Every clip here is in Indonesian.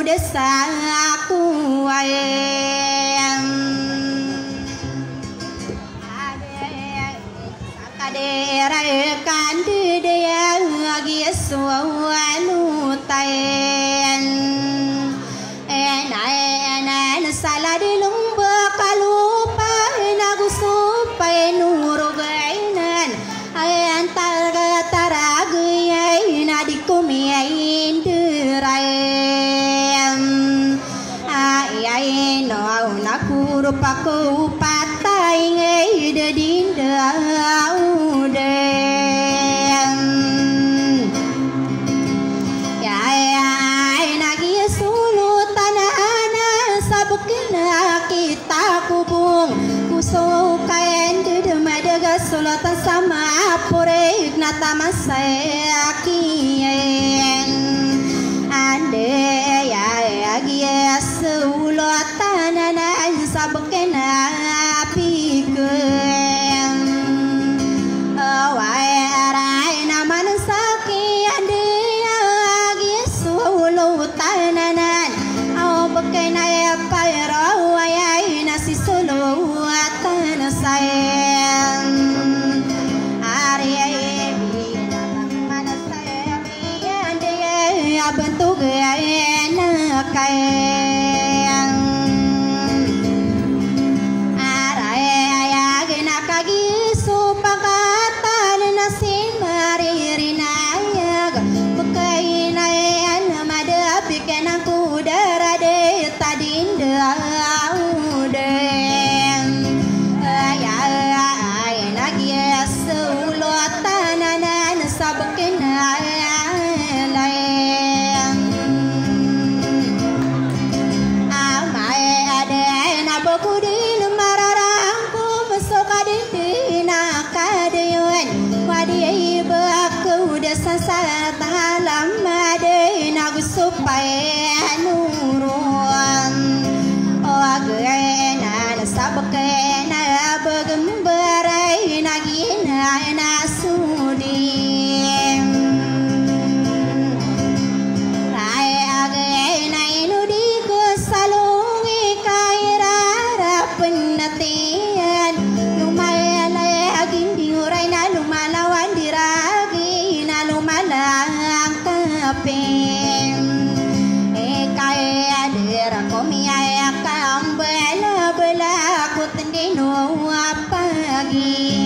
desaku kadera kandide agi suanu taen ena saladi lumba kalupa nagu supai nuru gainan antar taragi nadikumi indirai nakuru paku patai ngai de dinda uden ya nagi sulu tanana sabukna kita kubung kuso kaen de madaga sulatan sama pore nata masakien ande ya sulatan sabukena pikeun awarai naman sakian dia sulutanan au bekena pairo ayai nasi sulatan sayang ari mana saya bian dia bentuk enak kayak supaya nurun agena sabkena begembarai nagina nasudi rai agena inudi kesalungi kairara penatian lumayan lagi diurai na lumalawan diragi na lumalang kape komia kambela bela kutendino pagi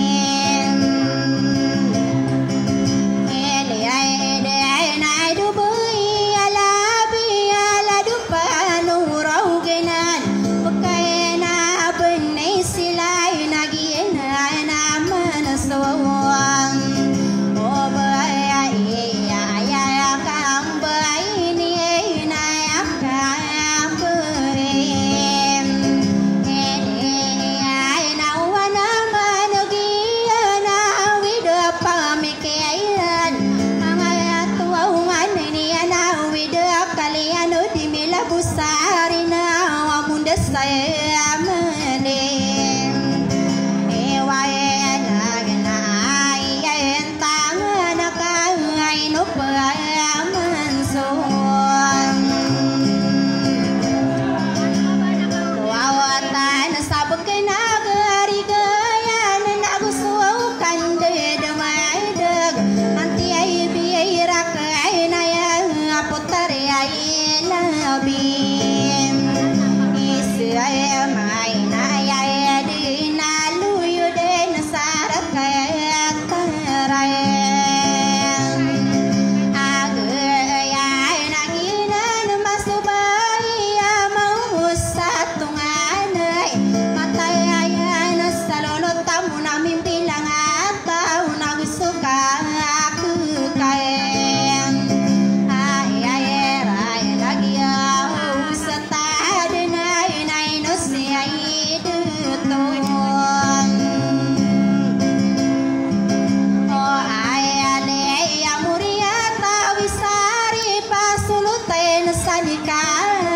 nikah